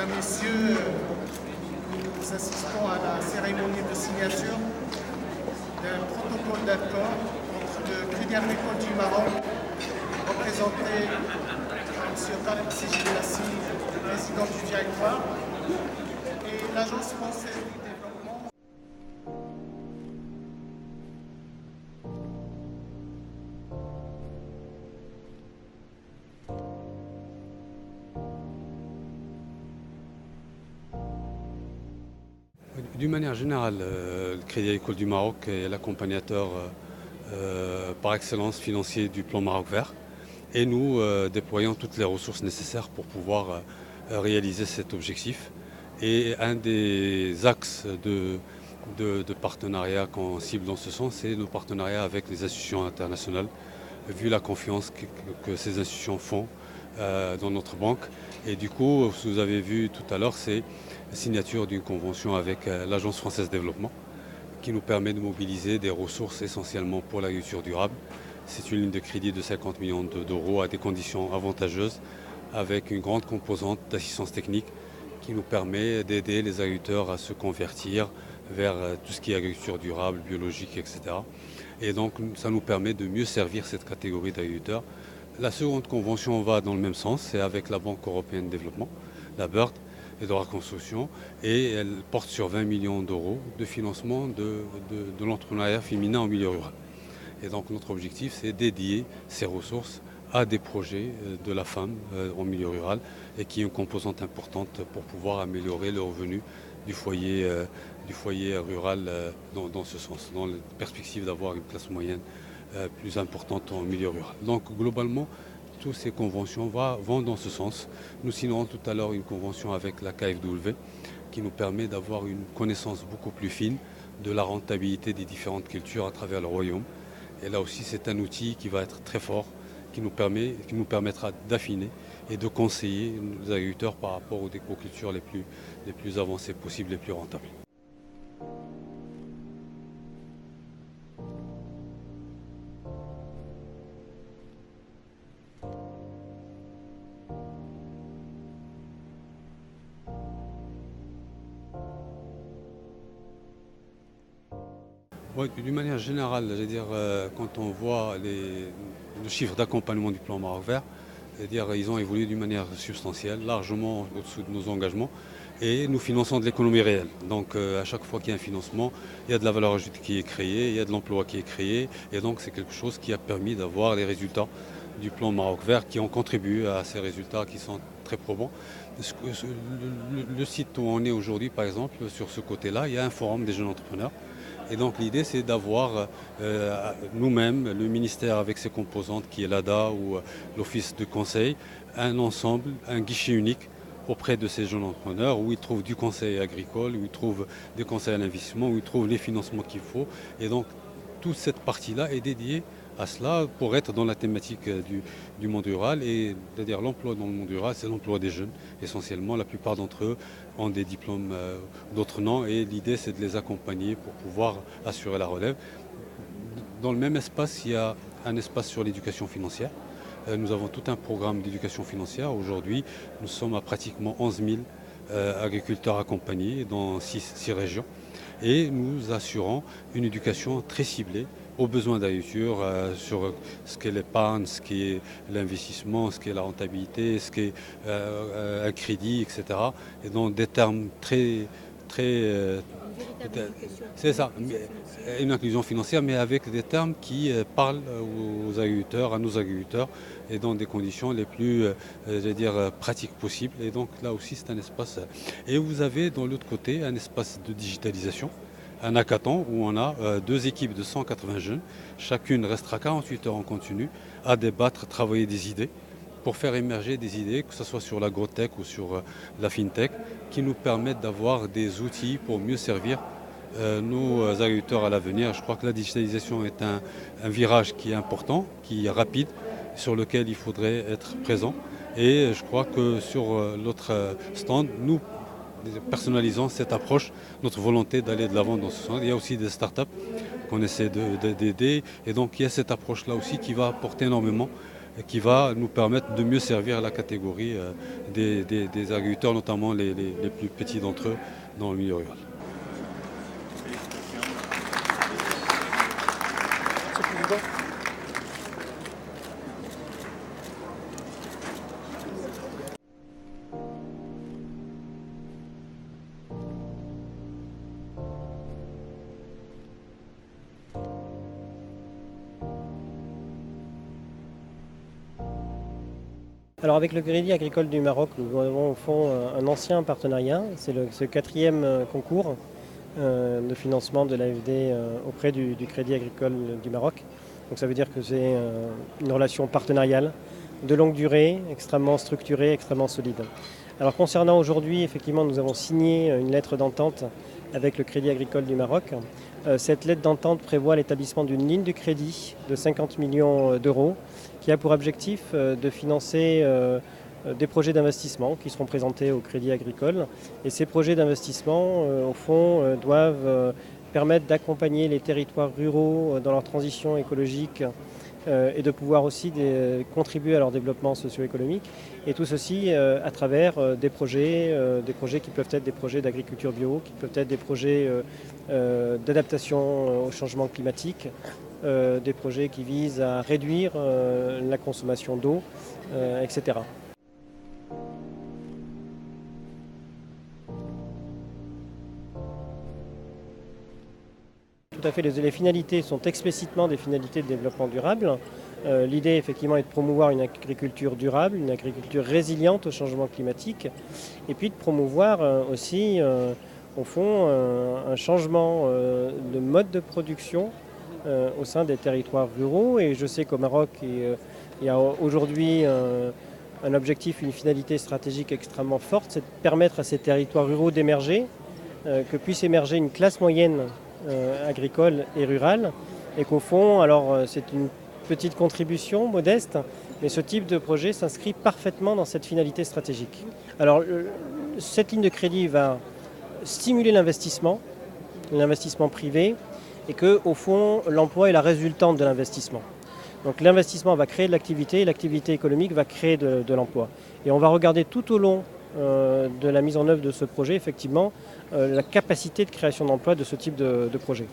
Mesdames, Messieurs, nous assistons à la cérémonie de signature d'un protocole d'accord entre le Crédit Agricole du Maroc, représenté par M. Tarek Sejiblassi, président du directoire, et l'Agence française du développement. D'une manière générale, le Crédit Agricole du Maroc est l'accompagnateur par excellence financier du plan Maroc Vert et nous déployons toutes les ressources nécessaires pour pouvoir réaliser cet objectif. Et un des axes de partenariat qu'on cible dans ce sens, c'est nos partenariats avec les institutions internationales, vu la confiance que ces institutions font dans notre banque. Et du coup, ce que vous avez vu tout à l'heure, c'est la signature d'une convention avec l'Agence française de développement qui nous permet de mobiliser des ressources essentiellement pour l'agriculture durable. C'est une ligne de crédit de 50 millions d'euros à des conditions avantageuses avec une grande composante d'assistance technique qui nous permet d'aider les agriculteurs à se convertir vers tout ce qui est agriculture durable, biologique, etc. Et donc ça nous permet de mieux servir cette catégorie d'agriculteurs. La seconde convention va dans le même sens, c'est avec la Banque européenne de développement, la BERD, et de reconstruction, et elle porte sur 20 millions d'euros de financement de l'entrepreneuriat féminin en milieu rural. Et donc notre objectif, c'est dédier ces ressources à des projets de la femme en milieu rural et qui est une composante importante pour pouvoir améliorer le revenu du foyer rural dans ce sens, dans la perspective d'avoir une classe moyenne plus importante en milieu rural. Donc globalement, toutes ces conventions vont dans ce sens. Nous signerons tout à l'heure une convention avec la KfW qui nous permet d'avoir une connaissance beaucoup plus fine de la rentabilité des différentes cultures à travers le royaume. Et là aussi, c'est un outil qui va être très fort, qui nous permettra d'affiner et de conseiller nos agriculteurs par rapport aux cultures les plus avancées possibles, les plus rentables. Ouais, d'une manière générale, quand on voit le chiffre d'accompagnement du plan Maroc Vert, ils ont évolué d'une manière substantielle, largement au-dessous de nos engagements, et nous finançons de l'économie réelle. Donc à chaque fois qu'il y a un financement, il y a de la valeur ajoutée qui est créée, il y a de l'emploi qui est créé, et donc c'est quelque chose qui a permis d'avoir les résultats du plan Maroc Vert qui ont contribué à ces résultats qui sont très probants. Le site où on est aujourd'hui, par exemple, sur ce côté-là, il y a un forum des jeunes entrepreneurs. Et donc l'idée, c'est d'avoir nous-mêmes, le ministère avec ses composantes qui est l'ADA ou l'Office de conseil, un ensemble, un guichet unique auprès de ces jeunes entrepreneurs où ils trouvent du conseil agricole, où ils trouvent des conseils à l'investissement, où ils trouvent les financements qu'il faut. Et donc toute cette partie-là est dédiée à cela pour être dans la thématique du monde rural. Et c'est-à-dire l'emploi dans le monde rural, c'est l'emploi des jeunes essentiellement. La plupart d'entre eux ont des diplômes, d'autres non. Et l'idée, c'est de les accompagner pour pouvoir assurer la relève. Dans le même espace, il y a un espace sur l'éducation financière. Nous avons tout un programme d'éducation financière. Aujourd'hui, nous sommes à pratiquement 11 000 agriculteurs accompagnés dans 6 régions. Et nous assurons une éducation très ciblée aux besoins d'agriculture, sur ce qu'est l'épargne, ce qu'est l'investissement, ce qu'est la rentabilité, ce qu'est un crédit, etc. Et dans des termes très... c'est ça, une inclusion financière, mais avec des termes qui parlent aux agriculteurs, à nos agriculteurs, et dans des conditions les plus, pratiques possibles. Et donc là aussi, c'est un espace. Et vous avez, dans l'autre côté, un espace de digitalisation, un hackathon où on a 2 équipes de 180 jeunes. Chacune restera 48 heures en continu à débattre, travailler des idées pour faire émerger des idées, que ce soit sur l'agrotech ou sur la fintech, qui nous permettent d'avoir des outils pour mieux servir nos agriculteurs à l'avenir. Je crois que la digitalisation est un virage qui est important, qui est rapide, sur lequel il faudrait être présent. Et je crois que sur l'autre stand, nous personnalisons cette approche, notre volonté d'aller de l'avant dans ce sens. Il y a aussi des startups qu'on essaie d'aider. Et donc il y a cette approche-là aussi qui va apporter énormément qui va nous permettre de mieux servir la catégorie des agriculteurs, notamment les plus petits d'entre eux dans le milieu rural. Alors avec le Crédit agricole du Maroc, nous avons au fond un ancien partenariat. C'est ce 4e concours de financement de l'AFD auprès du Crédit agricole du Maroc. Donc ça veut dire que c'est une relation partenariale de longue durée, extrêmement structurée, extrêmement solide. Alors concernant aujourd'hui, effectivement, nous avons signé une lettre d'entente avec le Crédit agricole du Maroc. Cette lettre d'entente prévoit l'établissement d'une ligne de crédit de 50 millions d'euros qui a pour objectif de financer des projets d'investissement qui seront présentés au Crédit agricole. Et ces projets d'investissement, au fond, doivent permettre d'accompagner les territoires ruraux dans leur transition écologique et de pouvoir aussi contribuer à leur développement socio-économique. Et tout ceci à travers des projets qui peuvent être des projets d'agriculture bio, qui peuvent être des projets d'adaptation au changement climatique, des projets qui visent à réduire la consommation d'eau, etc. Tout à fait, les finalités sont explicitement des finalités de développement durable. L'idée, effectivement, est de promouvoir une agriculture durable, une agriculture résiliente au changement climatique, et puis de promouvoir aussi, au fond, un changement de mode de production au sein des territoires ruraux. Et je sais qu'au Maroc, il y a aujourd'hui un objectif, une finalité stratégique extrêmement forte, c'est de permettre à ces territoires ruraux d'émerger, que puisse émerger une classe moyenne agricole et rurale, et qu'au fond, alors c'est une petite contribution modeste, mais ce type de projet s'inscrit parfaitement dans cette finalité stratégique. Alors cette ligne de crédit va stimuler l'investissement privé, et que au fond l'emploi est la résultante de l'investissement. Donc l'investissement va créer de l'activité, et l'activité économique va créer de l'emploi. Et on va regarder tout au long de la mise en œuvre de ce projet, effectivement, la capacité de création d'emplois de ce type de projet.